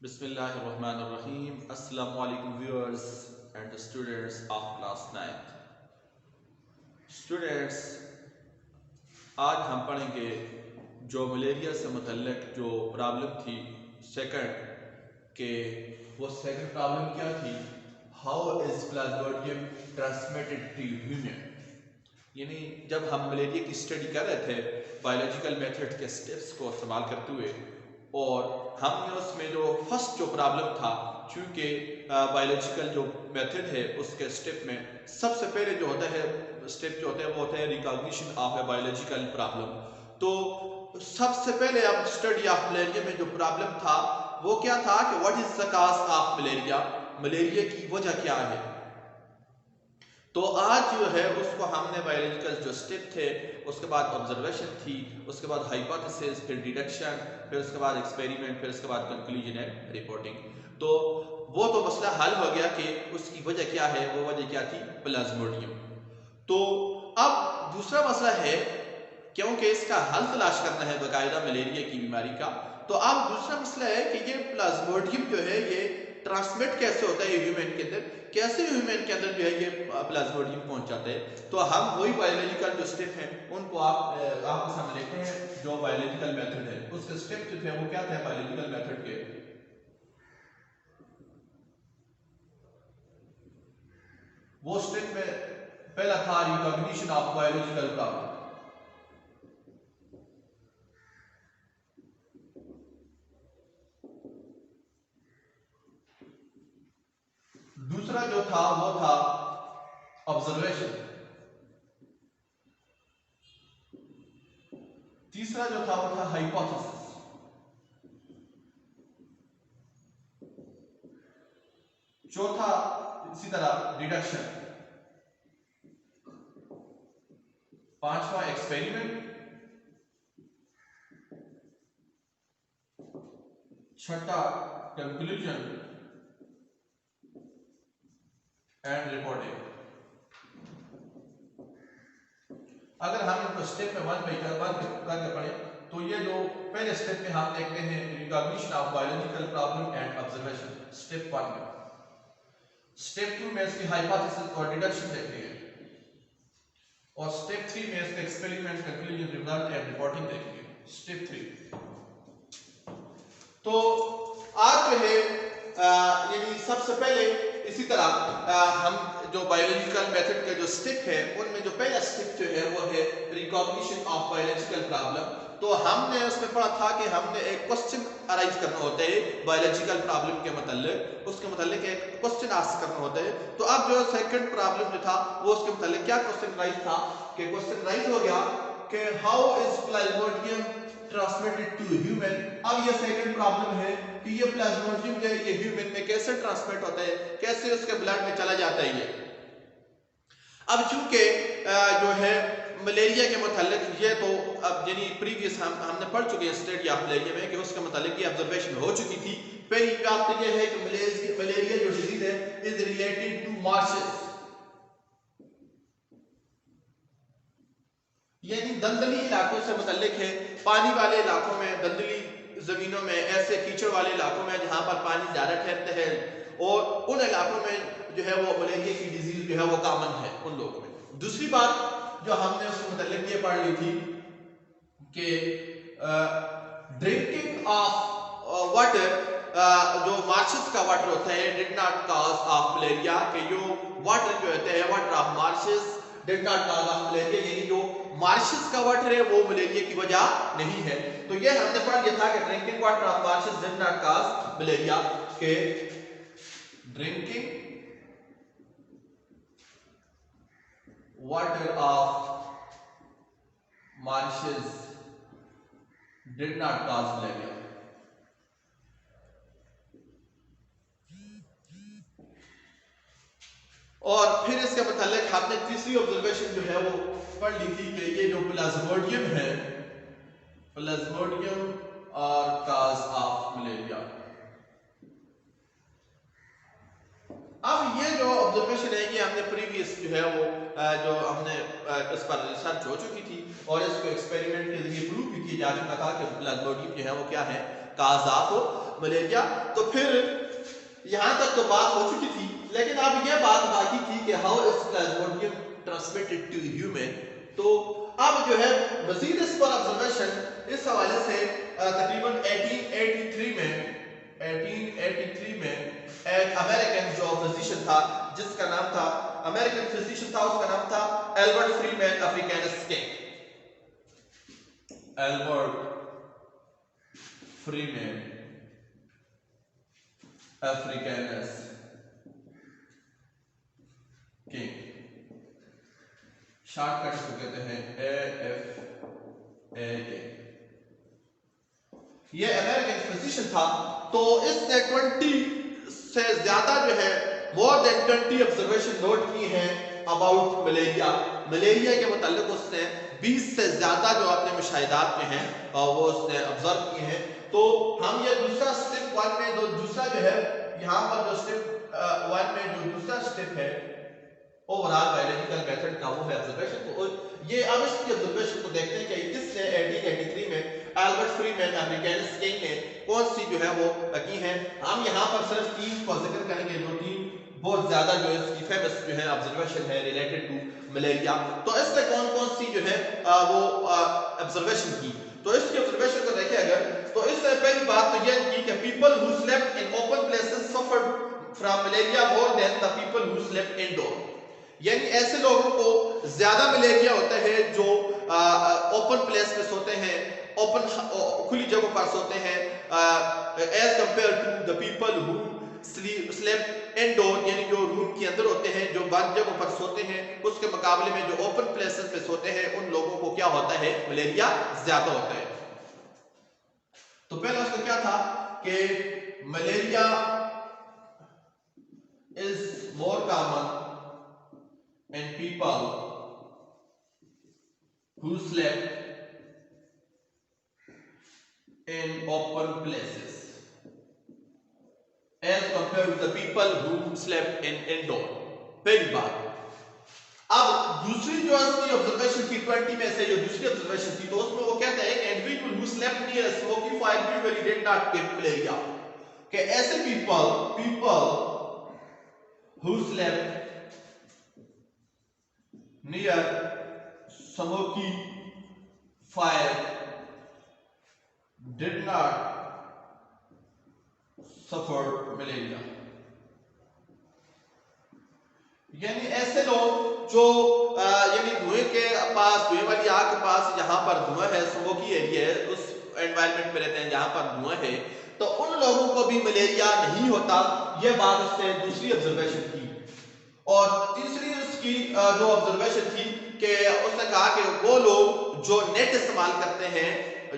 Bismillahirrahmanirrahim. Assalamu alaikum viewers and students of class 9th. Students, आज हम पढ़ेंगे जो मलेरिया से मुतल्लिक जो प्रॉब्लम थी सेकंड के वो सेकंड प्रॉब्लम क्या थी, how is plasmodium transmitted to human. यानी जब हम मलेरिया की स्टडी कर रहे थे बायोलॉजिकल मेथड के स्टेप्स को इस्तेमाल करते हुए, और हमने उसमें जो फर्स्ट जो प्रॉब्लम था, चूँकि बायोलॉजिकल जो मेथड है उसके स्टेप में सबसे पहले जो होता है स्टेप जो होता है वो होता है recognition of a biological problem. तो सबसे पहले अब स्टडी ऑफ मलेरिया में जो प्रॉब्लम था वो क्या था कि what is the cause of malaria, malaria की वजह क्या है। तो आज जो है उसको हमने बायोलॉजिकल जो स्टेप थे, उसके बाद ऑब्जर्वेशन थी, उसके बाद हाइपोथेसिस, फिर डिडक्शन, फिर उसके बाद एक्सपेरिमेंट, फिर उसके बाद कंक्लूजन एंड रिपोर्टिंग। तो वो तो मसला हल हो गया कि उसकी वजह क्या है, वो वजह क्या थी, प्लाज्मोडियम। तो अब दूसरा मसला है, क्योंकि इसका हल तलाश करना है बाकायदा मलेरिया की बीमारी का, तो अब दूसरा मसला है कि ये प्लाज्मोडियम जो है ये ट्रांसमिट कैसे होता है ह्यूमन के अंदर, कैसे ह्यूमन के अंदर जो है ये प्लाज्मोडियम पहुंच जाता है। तो हम वही बायोलॉजिकल जो स्टेप हैं उनको आपके सामने लेते हैं। जो बायोलॉजिकल मेथड है उसके स्टेप जो थे वो क्या थे बायोलॉजिकल मेथड के, वो स्टेप में पहला था रिकॉग्निशन ऑफ बायोलॉजिकल प्रॉब्लम। दूसरा जो था वो था ऑब्जर्वेशन। तीसरा जो था वो था हाइपोथेसिस। चौथा इसी तरह डिडक्शन। पांचवा एक्सपेरिमेंट। छठा कंक्लूजन एंड रिपोर्टिंग। अगर हम इनको स्टेप में वन करके पढ़े तो ये जो पहले स्टेप में हम देखते हैं recognition of biological problem and observation, step 1 में। स्टेप 2 में इसकी हाइपोथेसिस और डिडक्शन देखते हैं, और स्टेप 3 में इसके experiment, conclusion, result and reporting देखेंगे, स्टेप 3। तो आज जो है यानी सबसे पहले इसी तरह हम जो बायोलॉजिकल मेथड के जो स्टेप है उनमें जो पहला स्टेप जो है वो है रिकॉग्निशन ऑफ बायोलॉजिकल प्रॉब्लम। तो हमने उसमें पढ़ा था कि हमने एक क्वेश्चन अराइज करना होता है बायोलॉजिकल प्रॉब्लम के मतलब, उसके मतलब एक क्वेश्चन आस्क करना होता है। तो अब जो सेकंड प्रॉब्लम जो था वो उसके मतलब क्या क्वेश्चन राइज था कि क्वेश्चन राइज हो गया कि how is plasmodium transmitted to human. अब ये सेकंड प्रॉब्लम है कि ये प्लाज्मोडियम जो है ये ह्यूमन में कैसे ट्रांसमिट होता है, कैसे उसके ब्लड में चला जाता है ये। अब चूंकि जो है मलेरिया के मुतालिक ये तो अब यानी प्रीवियस हमने पढ़ चुके हैं स्टडी ऑफ मलेरिया में कि उसके मुतालिक ये ऑब्जर्वेशन हो चुकी थी। पहली बात तो ये है कि मलेरिया जो डिजीज है इज रिलेटेड टू मार्शेस, यानी दलदली इलाकों से मुतल्लिक है। पानी वाले इलाकों में, दलदली जमीनों में, ऐसे कीचड़ वाले इलाकों में जहां पर पानी ज्यादा ठहरता है, और उन इलाकों में जो है वो मलेरिया की डिजीज जो है वो कॉमन है उन लोगों में। दूसरी बात जो हमने उससे मुतल्लिक ये पढ़ ली थी कि ड्रिंकिंग ऑफ वाटर, जो मार्शेस का वाटर होता है did not cause of malaria, कि जो वाटर जो होता है water of marshes did not cause of malaria, यानी जो मार्शेस का वाटर है वो मलेरिया की वजह नहीं है। तो ये हमने पढ़ लिया था कि drinking water of marshes did not cause malaria, के drinking water of marshes did not cause malaria. और फिर इसके मुतालिक हमने तीसरी ऑब्जर्वेशन जो है वो पढ़ ली थी कि ये जो प्लाज्मोडियम है, प्लाज्मोडियम और काज ऑफ मलेरिया। अब ये जो ऑब्जर्वेशन है ये हमने प्रीवियस जो है वो जो हमने इस पर रिसर्च हो चुकी थी, और इसको एक्सपेरिमेंट के जरिए प्रूव भी किया जा चुका था कि प्लाज्मोडियम जो है वो क्या है, काजाफ मलेरिया। तो फिर यहाँ तक तो बात हो चुकी थी, लेकिन अब यह बात बाकी थी कि how is plasmodium transmitted to human. तो अब जो है मजीद इस पर ऑब्जर्वेशन इस हवाले से तकरीबन 1883 में एक अमेरिकन जो फिजिशियन था, जिसका नाम था अमेरिकन फिजिशियन था, उसका नाम था Albert Freeman Africanus King. Albert Freeman Africanus King, shortcut इसको कहते हैं AFA। ये अमेरिकन फिजिशियन था। तो इसने 20 से ज्यादा जो है मोर देन 20 ऑब्जर्वेशन नोट की हैं अबाउट मलेरिया। मलेरिया के मुताल्लिक उसने 20 से ज्यादा जो अपने मुशाहिदात में हैं वो उसने ऑब्जर्व किए हैं। तो हम ये दूसरा स्टेप 1 में दूसरा जो है यहाँ पर जो स्टेप 1 में जो दूसरा स्टेप है ओवरऑल बायोलॉजिकल मेथड का, वो है ऑब्जर्वेशन। तो ये अब इसकी ऑब्जर्वेशन को देखते हैं कि इसने 1883 में एल्बर्ट फ्रीमैन अफ्रीकानस किंग ने कौन सी जो है वो की है। हम यहाँ पर सिर्फ 3 को जिक्र करेंगे, जो 3 बहुत ज्यादा जो इसकी फेमस जो है ऑब्जर्वेशन है रिलेटेड टू मलेरिया। तो इसने कौन कौन सी जो है वो ऑब्जर्वेशन की। तो इसकी ऑब्जर्वेशन को देखें अगर, तो इसने पहली बात तो यह की कि people who slept in open places suffered from malaria more than the people who slept indoor. यानी ऐसे लोगों को ज्यादा मलेरिया होता है जो ओपन प्लेस में सोते हैं, ओपन खुली जगहों पर सोते हैं, as compare to the people who sleep indoor, यानी जो रूम के अंदर होते हैं, जो बंद जगहों पर सोते हैं, उसके मुकाबले में जो ओपन प्लेसेस में सोते हैं उन लोगों को क्या होता है, मलेरिया ज्यादा होता है। तो पहला उसका क्या था कि malaria is more common in people who slept in open places as compared to the people who slept in indoor। पहली बात। अब दूसरी जो इसकी ऑब्जर्वेशन थी 20 में से जो दूसरी ऑब्जर्वेशन थी, तो उसमें वो कहता है कि individual who slept near a smoky fire usually did not get malaria। कि ऐसे people who slept near smoky fire did not suffer malaria। यानी ऐसे लोग जो यानी धुएं के पास, धुएं वाली आग के पास जहां पर धुआं है, स्मोकी एरिया है, उस एनवायरनमेंट में रहते हैं जहां पर धुआं है, तो उन लोगों को भी मलेरिया नहीं होता। यह बात उसने दूसरी ऑब्जर्वेशन की। और तीसरी उसकी जो ऑब्जर्वेशन थी कि उसने कहा कि वो लोग जो नेट इस्तेमाल करते हैं,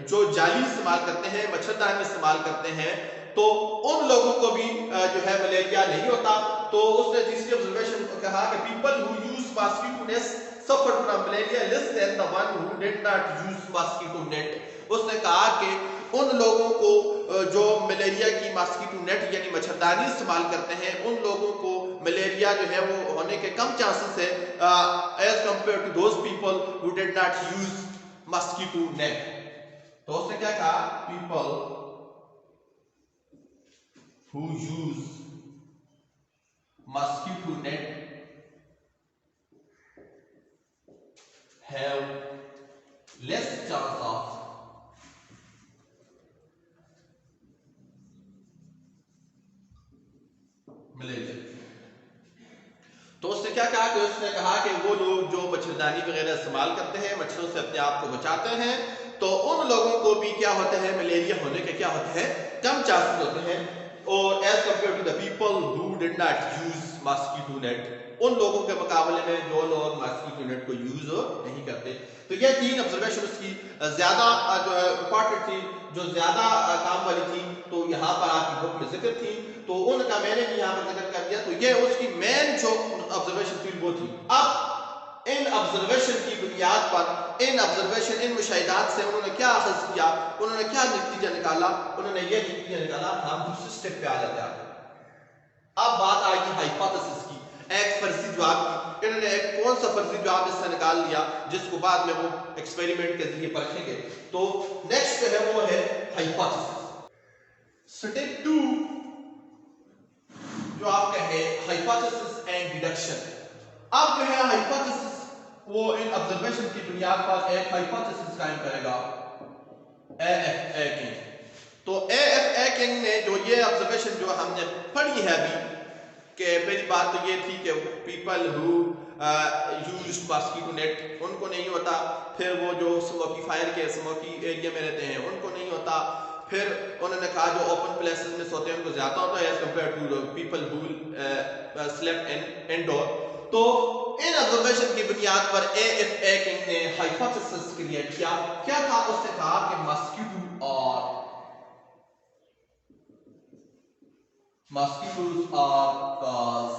जो जाली इस्तेमाल करते हैं, मच्छरदानी इस्तेमाल करते हैं, तो उन लोगों को भी जो है मलेरिया नहीं होता। तो उसने तीसरी ऑब्जर्वेशन को कहा कि people who use mosquito net suffer from malaria less than the one who did not use mosquito net. उसने कहा कि उन लोगों को जो मलेरिया की मॉस्किटो नेट यानी मच्छरदानी इस्तेमाल करते हैं, उन लोगों को मलेरिया जो है वो होने के कम चांसेस है as compare to those people who did not use mosquito net. तो उसने क्या कहा, people who use mosquito net have less chance of malaria. तो उसने क्या कहा कि उसने कहा कि वो लोग जो मच्छरदानी वगैरह इस्तेमाल करते हैं, मच्छरों से अपने आप को बचाते हैं, तो उन लोगों को भी क्या होता है, मलेरिया होने के क्या होते हैं, कम चांसेस होते हैं। और as compare to the people who did not use mosquito net, उन लोगों के मुकाबले में जो लोग मॉस्किटो नेट को यूज नहीं करते। तो ये 3 ऑब्जर्वेशन उसकी ज्यादा जो है इंपॉर्टेंट थी, जो ज्यादा काम वाली थी, तो यहाँ पर आपकी बुक में जिक्र थी, तो उनका मैंने भी यहाँ पर जिक्र कर दिया। तो ये उसकी मेन जो ऑब्जर्वेशन थी वो थी। अब इन ऑब्जर्वेशन की बुनियाद पर, इन ऑब्जर्वेशन, इन मुशाहिदात से उन्होंने क्या अखज़ किया, उन्होंने क्या नतीजा निकाला, उन्होंने ये नतीजा निकाला। हम दूसरे स्टेप पे आ जाते हैं। अब बात आएगी हाइपोथेसिस की, एक फर्जी जवाब की। इन्होंने एक कौन सा फर्जी जवाब इससे निकाल लिया जिसको बाद में वो एक्सपेरिमेंट के जरिए परखेंगे। तो नेक्स्ट जो है वो है हाइपोथेसिस। स्टेप 2 जो आपका है हाइपोथेसिस एंड डिडक्शन। अब जो है हाइपोथेसिस वो इन ऑब्जर्वेशन की बुनियाद पर एक हाइपोथेसिस कायम करेगा एएफए किंग। तो एएफए किंग ने जो ये ऑब्जर्वेशन जो हमने पढ़ी है अभी कि पहली बात तो ये थी कि people who use mosquito net उनको नहीं होता, फिर वो जो स्मोकी फायर के स्मोकी एरिया में रहते हैं उनको नहीं होता, फिर उन्होंने कहा जो ओपन प्लेसेस में सोते हैं उनको ज्यादा होता है as compare to people who slept in indoor. तो इन ऑब्जर्वेशन की बुनियाद पर एएफए किंग ने हाइपोथेसिस क्रिएट किया। क्या था? उसने कहा कि mosquitoes are cause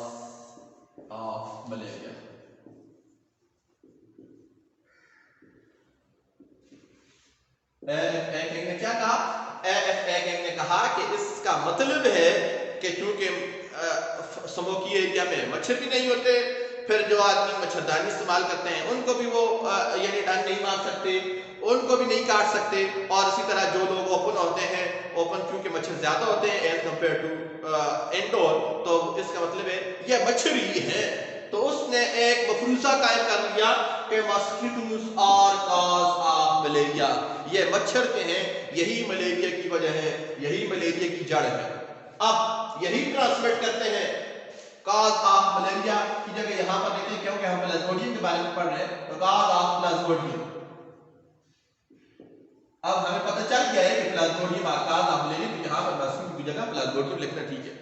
of malaria। AFA King ने क्या कहा? एएफए किंग ने कहा कि इसका मतलब है कि चूंकि स्मोकी एरिया में मच्छर भी नहीं होते, फिर जो आदमी मच्छरदानी इस्तेमाल करते हैं उनको भी वो यानी डंग नहीं मार सकते, उनको भी नहीं काट सकते, और इसी तरह जो लोग ओपन होते हैं, ओपन क्योंकि मच्छर ज्यादा होते हैं एज कंपेयर टू इंडोर, तो इसका मतलब है ये मच्छर ही है। तो उसने एक मफरूजा कायम कर लिया कि mosquitoes are cause of malaria, ये मच्छर के हैं, यही मलेरिया की वजह है, यही मलेरिया की जड़ है। अब यही ट्रांसमिट करते हैं कॉज ऑफ मलेरिया की जगह यहां पर देखते हैं, क्योंकि हम प्लाज्मोडियम के बारे में पढ़ रहे हैं, तो कॉज ऑफ प्लाज्मोडियम। अब हमें पता चल गया है कि प्लाज्मोडियम कॉज ऑफ मलेरिया, तो यहां पर मॉस्किटो की जगह प्लाज्मोडियम लिखना ठीक है।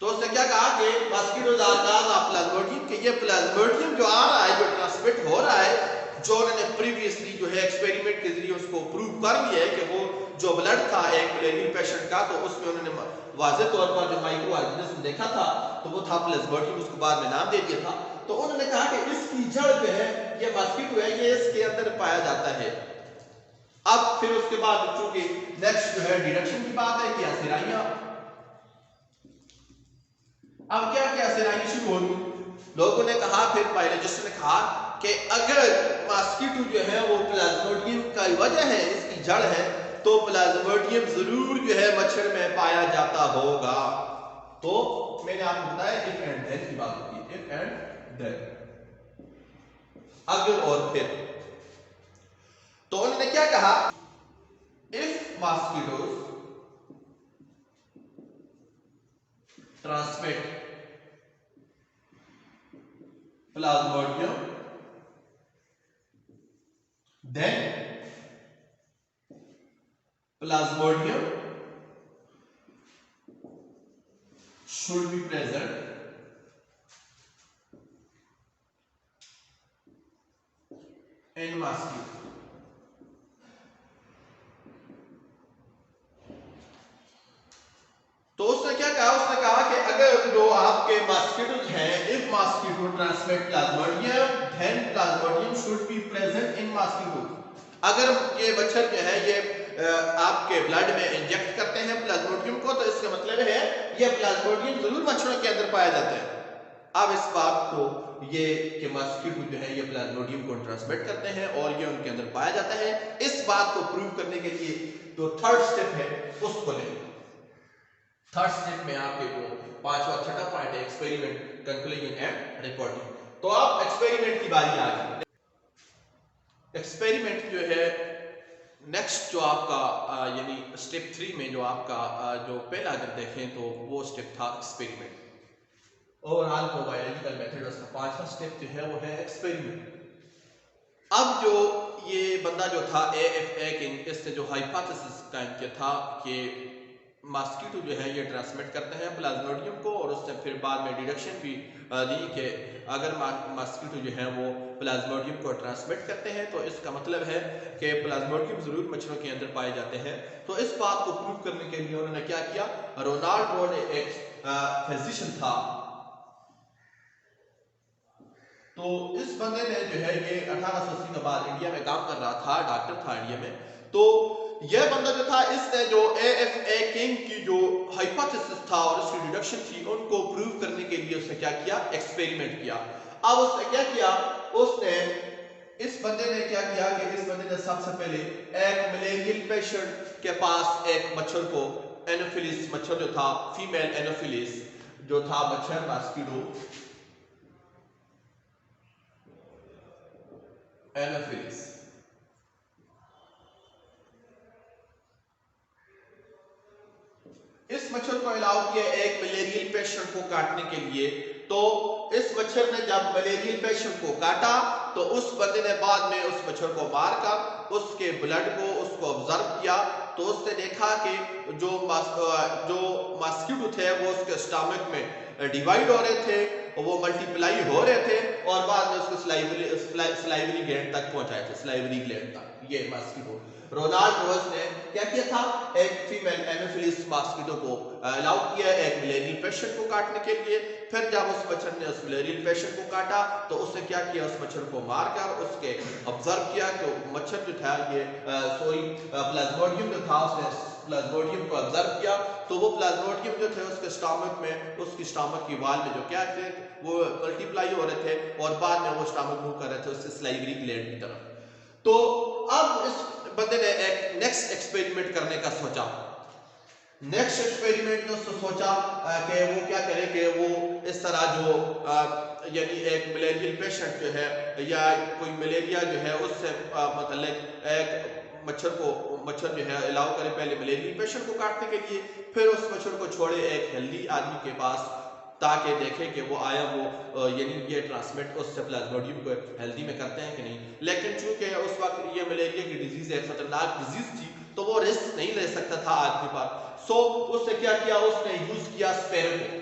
तो उसने क्या कहा कि mosquitoes are cause of plasmodium, कि ये प्लाज्मोडियम जो आ रहा है, जो ट्रांसमिट हो रहा है, जो उन्होंने प्रीवियसली जो है एक्सपेरिमेंट के जरिए उसको प्रूव कर लिया है कि वो जो ब्लड था एक मलेरियल पेशेंट का, तो उसमें उन्होंने वाज़ेह तौर पर जो माइक्रो ऑर्गेनिज्म देखा था तो वो था प्लाज्मोडियम, उसको बाद में नाम दे दिया था। तो उन्होंने कहा कि इसकी जड़ जो है ये मॉस्किटो है, ये इसके अंदर पाया जाता है। अब फिर उसके बाद चूंकि नेक्स्ट जो है डिडक्शन की बात है कि असराइयां, अब क्या क्या असराइयां शुरू होगी। लोगों ने कहा, फिर बायोलॉजिस्ट ने कहा कि अगर मॉस्किटो जो है वो प्लाज्मोडियम का वजह है, इसकी जड़ है, तो प्लाज्मोडियम जरूर जो है मच्छर में पाया जाता होगा। तो मैंने आपको बताया इफ एंड देन की बात होती है, इफ एंड देन, अगर और फिर। तो उन्होंने क्या कहा, if mosquitoes transmit Plasmodium then plasmodium should be present in mosquito। तो उसने क्या कहा, उसने कहा कि अगर जो आपके मॉस्किटोज हैं, if mosquito transmit Plasmodium then plasmodium should be present in mosquito। अगर ये मच्छर जो है ये आपके ब्लड में इंजेक्ट करते हैं प्लाज्मोडियम को, तो इसका मतलब है ये प्लाज्मोडियम जरूर मच्छरों के अंदर पाया जाता है। अब इस बात को ये कि मॉस्किटो जो है ये प्लाज्मोडियम को ट्रांसमिट करते हैं और ये उनके अंदर पाया जाता है, इस बात को प्रूव करने के लिए जो थर्ड स्टेप है उसको लें। थर्ड स्टेप में आपके को पांचवा छठा पॉइंट है एक्सपेरिमेंट, कंक्लूजन एंड रिपोर्टिंग। तो अब एक्सपेरिमेंट की बारी आ गई। एक्सपेरिमेंट जो है नेक्स्ट जो आपका यानी स्टेप 3 में जो आपका जो पहला अगर देखें तो वो स्टेप था एक्सपेरिमेंट। ओवरऑल जो बायोलॉजिकल मेथड उसका पांचवा स्टेप जो है वो है एक्सपेरिमेंट। अब जो ये बंदा जो था एएफए किंग, इससे जो हाइपोथेसिस कायम किया था कि मॉस्किटो जो है ये ट्रांसमिट करते हैं प्लाज्मोडियम को, और उससे फिर बाद में डिडक्शन भी दी कि अगर मॉस्किटो जो है वो प्लाज्मोडियम को ट्रांसमिट करते हैं तो इसका मतलब है कि प्लाज्मोडियम जरूर मच्छरों के अंदर पाए जाते हैं। तो इस बात को प्रूव करने के लिए उन्होंने क्या किया, रोनाल्ड रोड एक फिजिशियन था, तो इस बंदे ने जो है ये 1880 के बाद इंडिया में काम कर रहा था, डॉक्टर था इंडिया में। तो यह बंदा जो था इसने जो एएफए किंग की जो हाइपोथेसिस था और उसकी डिडक्शन थी उनको प्रूव करने के लिए उसने क्या किया, एक्सपेरिमेंट किया। अब उसने क्या किया, उसने इस बंदे ने क्या किया कि इस बंदे ने सबसे पहले एक मलेरियल पेशेंट के पास एक मच्छर को एनोफिलिस मच्छर जो था, फीमेल एनोफिलिस जो था मच्छर मॉस्किटो एनोफिलिस, इस मच्छर को अलाउ किया एक मलेरियल पेशेंट को काटने के लिए। तो इस मच्छर ने जब मलेरियल पेशेंट को काटा तो उस बंदे ने बाद में उस मच्छर को मारकर उसके ब्लड को उसको ऑब्जर्व किया, तो उसने देखा कि जो मॉस्किटो थे वो उसके स्टमक में डिवाइड हो रहे थे, वो मल्टीप्लाई हो रहे थे और बाद में उसको स्लाइवरी ग्लैंड तक पहुंचाए थे, स्लाइवरी ग्लैंड तक। ये मॉस्किटो रोनाल्ड रोज ने क्या किया था, एक फीमेल एनोफिलिस मॉस्किटो को अलाउ किया एक मलेरियल पेशेंट को काटने के लिए। फिर जब उस मच्छर ने उस मलेरियल पेशेंट को काटा तो उसने क्या किया, उस मच्छर को मारकर उसके ऑब्जर्व किया कि मच्छर जो था ये प्लाज्मोडियम जो था, उसने प्लाज्मोडियम को ऑब्जर्व किया तो वो प्लाज्मोडियम जो थे उसके स्टमक में, उसकी स्टमक की वाल में जो क्या थे वो मल्टीप्लाई हो रहे थे और बाद में वो स्टमक मूव कर रहे थे उससे स्लाइवरी ग्लैंड की तरफ। तो अब इस बंदे ने एक नेक्स्ट एक्सपेरिमेंट करने का सोचा। नेक्स्ट एक्सपेरिमेंट में उसने सोचा कि वो क्या करे कि वो इस तरह जो यानी एक मलेरियल पेशेंट जो है या कोई मलेरिया जो है उससे मतलब एक मच्छर जो है अलाउ करे पहले मलेरियल पेशेंट को काटने के लिए, फिर उस मच्छर को छोड़े एक हेल्दी आदमी के पास ताकि देखें कि वो आया वो यानी ये ट्रांसमिट उससे प्लाज्मोडियम को हेल्दी में करते हैं कि नहीं। लेकिन चूंकि उस वक्त ये मलेरिया की डिजीज एक खतरनाक डिजीज थी तो वो रिस्क नहीं ले सकता था आदमी पर। सो उसने क्या किया, उसने यूज किया स्पैरो को।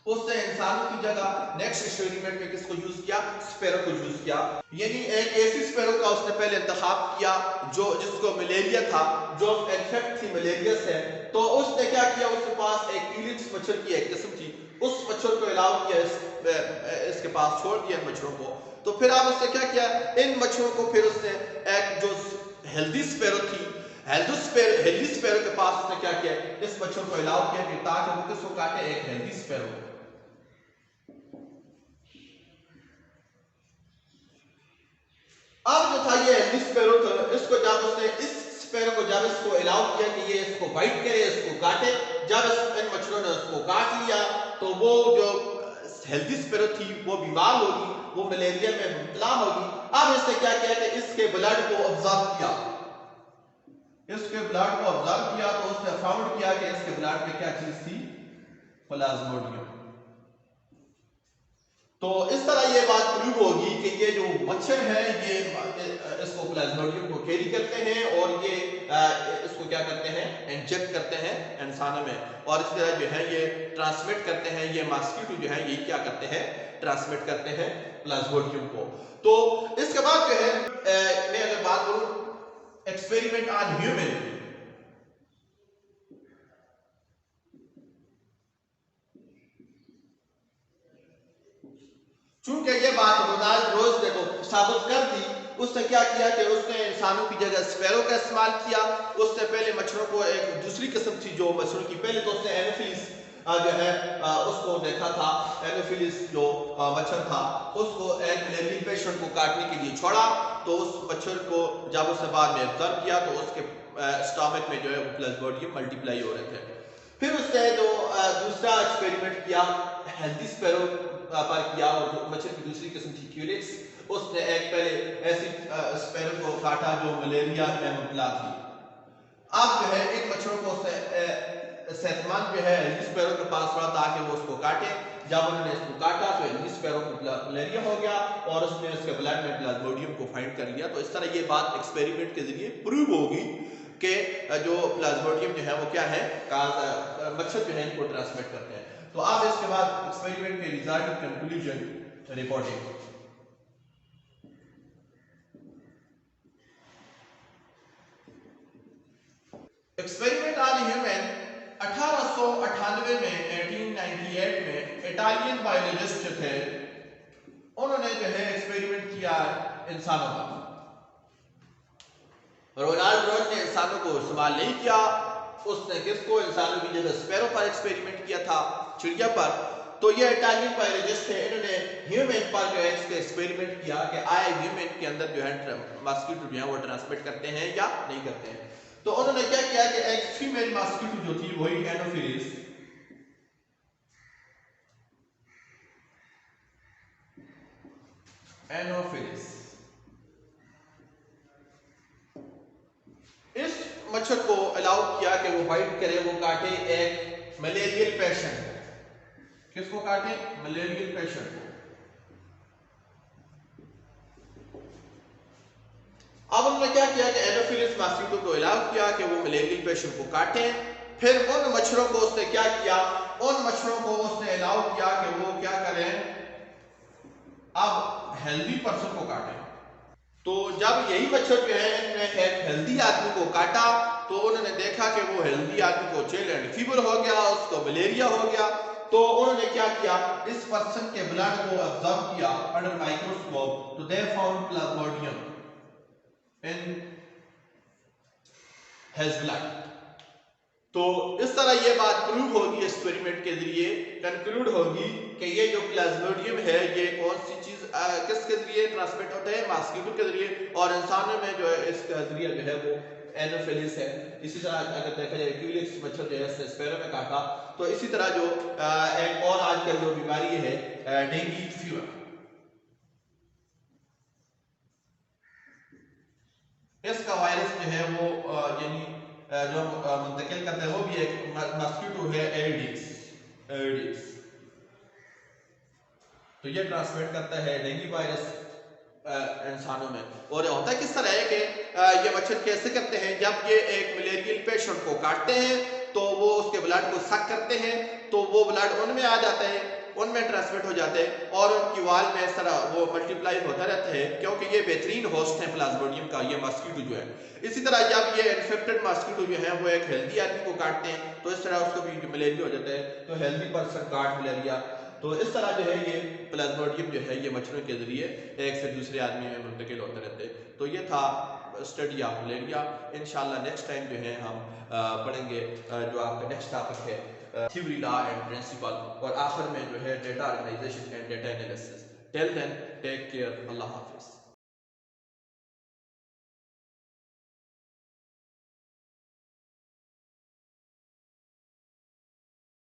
उसने इंसानों की जगह नेक्स्ट एक्सपेरिमेंट में किसको यूज किया, स्पैरो को यूज किया। यानी एक ऐसी स्पैरो का उसने पहले इंतखाब किया जो जिसको मलेरिया था, जो इन्फेक्ट थी मलेरिया से। तो उसने क्या किया, उसके पास एक ईलिक्स मच्छर की एक किस्म थी, उस मच्छर को अलाउ किया, इसके पास छोड़ दिया मच्छरों को। तो फिर आप उसने क्या किया, इन मच्छरों को फिर उसने एक जो हेल्दी स्पैरो थी, हेल्दी स्पैरो के पास उसने क्या किया, इस मच्छर को अलाउ किया कि ताकि वो किसको काटे, एक हेल्दी स्पैरो। अब जो था ये हेल्दी स्पैरो था, इसको जब उसने इस स्पैरो को जब इसको अलाउ किया कि ये इसको बाइट करे, इसको काटे, जब इन मच्छरों ने उसको काट लिया तो वो जो हेल्दी स्पैरो थी वो बीमार होगी, वो मलेरिया में मुब्तला होगी। अब इसने क्या किया कि इसके ब्लड को ऑब्जर्व किया, इसके ब्लड को ऑब्जर्व किया तो उसने फाउंड किया कि इसके ब्लड में क्या चीज थी, प्लाज्मोडियम। तो इस तरह ये बात प्रूव होगी कि ये जो मच्छर है ये इसको प्लाज्मोडियम को कैरी करते हैं और ये इसको क्या करते हैं, इंजेक्ट करते हैं इंसानों में, और इस तरह जो है ये ट्रांसमिट करते हैं। ये मॉस्किटो जो है ये क्या करते हैं, ट्रांसमिट करते हैं प्लाज्मोडियम को। तो इसके बाद जो है मैं अगर बात करूं एक्सपेरिमेंट ऑन ह्यूमन, चूंकि ये बात रोनाल्ड रोज ने तो साबित कर दी, उसने क्या किया कि उसने इंसानों की जगह स्पैरो का इस्तेमाल किया। उसने पहले मच्छरों को, एक दूसरी किस्म थी जो मच्छरों की, पहले तो उसने एनोफिलिस जो है उसको देखा था, एनोफिलिस जो मच्छर था उसको एक मलेरियल पेशेंट को काटने के लिए छोड़ा। तो उस मच्छर को जब उसने बाद में ऑब्जर्व किया तो उसके स्टमक में जो है प्लाज्मोडियम मल्टीप्लाई हो रहे थे। फिर उसने जो दूसरा एक्सपेरिमेंट किया हेल्दी स्पैरो पर किया, और जो मच्छर की दूसरी किस्म थी क्यूलिक्स, उसने एक पहले ऐसी स्पैरो को काटा जो मलेरिया में मुब्तला थी। अब जो है इन मच्छरों को उसने सेहतमंद जो है हेल्दी स्पैरो के पास छोड़ा ताकि वो उसको काटे। जब उन्होंने इसको काटा तो हेल्दी स्पैरो को मलेरिया हो गया और उसने उसके ब्लड में प्लाज्मोडियम को फाइंड कर लिया। तो इस तरह ये बात एक्सपेरिमेंट के जरिए प्रूव होगी कि जो प्लाज्मोडियम जो है वो क्या है, मच्छर जो है इनको ट्रांसमिट करते हैं। तो आप इसके बाद एक्सपेरिमेंट के result, conclusion, reporting. Experiment on human 1898 में 1898 में इटालियन बायोलॉजिस्ट थे, उन्होंने जो है एक्सपेरिमेंट किया इंसानों पर। रोनाल्ड रोज ने इंसानों को इस्तेमाल नहीं किया, उसने किसको, इंसानों की जगह स्पैरो पर एक्सपेरिमेंट किया था, चिड़िया पर। तो ये इटालियन बायोलॉजिस्ट थे, इन्होंने ह्यूमन पर जो है इसके एक्सपेरिमेंट किया कि आए ह्यूमन के अंदर जो है मॉस्किटो जो है वो ट्रांसमिट करते हैं या नहीं करते हैं। तो उन्होंने क्या किया कि एक फीमेल मॉस्किटो जो थी वही एनोफिलिस एनोफिलिस इस मच्छर को अलाउ किया कि वो बाइट करे, वो काटे एक मलेरियल पेशेंट को। किसको काटे? मलेरियल पेशेंट को। अब उन्होंने क्या किया कि एनोफिलिस मॉस्किटो को अलाउ किया कि वो मलेरियल पेशेंट को काटे। फिर उन मच्छरों को उसने क्या किया, उन मच्छरों को उसने अलाउ किया कि वो क्या करें, अब हेल्दी पर्सन को काटें। तो जब यही मच्छर जो है इन्होंने एक हेल्दी आदमी को काटा तो उन्होंने देखा कि वो हेल्दी आदमी को चिल एंड फीवर हो गया, उसको मलेरिया हो गया। तो उन्होंने क्या किया, इस पर्सन के ब्लड को ऑब्जर्व किया अंडर माइक्रोस्कोप। तो they found Plasmodium in his blood. तो इस तरह ये बात प्रूव होगी, एक्सपेरिमेंट के जरिए कंक्लूड होगी कि ये जो प्लाज्मोडियम है ये कौन सी चीज किसके जरिए ट्रांसमिट होता है, मॉस्किटो के जरिए, और इंसानों में जो है इसका जरिया जो है वो एनोफिलिस है। इसी तरह अगर देखा जाए क्यूलिक्स मच्छर जो है स्पैरो में काटा, तो इसी तरह जो एक और आजकल जो बीमारी है डेंगू फीवर, इसका वायरस जो है वो यानी जो मुंतकिल करता है वो भी एक मॉस्किटो है एडिस। तो ये ट्रांसमिट करता है डेंगू वायरस इंसानों में। और होता किस तरह है कि ये मच्छर कैसे करते हैं, जब ये एक मलेरियल पेशेंट को काटते हैं तो वो उसके ब्लड को सक करते हैं, तो वो ब्लड उनमें आ जाता है, उनमें ट्रांसमिट हो जाते हैं और उनकी वाल में इस तरह वो मल्टीप्लाई होता रहता है, क्योंकि ये बेहतरीन होस्ट है प्लाज्मोडियम का, ये मॉस्किटो जो है। इसी तरह जब ये इन्फेक्टेड मॉस्किटो जो है वो एक हेल्दी आदमी को काटते हैं तो इस तरह उसको भी मलेरिया हो जाता है। तो हेल्दी पर्सन काट मलेरिया। तो इस तरह जो है ये प्लाज्मोडियम जो है ये मच्छरों के जरिए एक से दूसरे आदमी में मुंतकिल होते रहते हैं। तो ये था स्टडी ऑफ मलेरिया। इंशाल्लाह नेक्स्ट टाइम जो है हम पढ़ेंगे जो आपका नेक्स्ट टॉपिक है थ्योरी, लॉ एंड प्रिंसिपल, और आखिर में जो है data organisation and data analysis. Till then take care, अल्लाह हाफिज।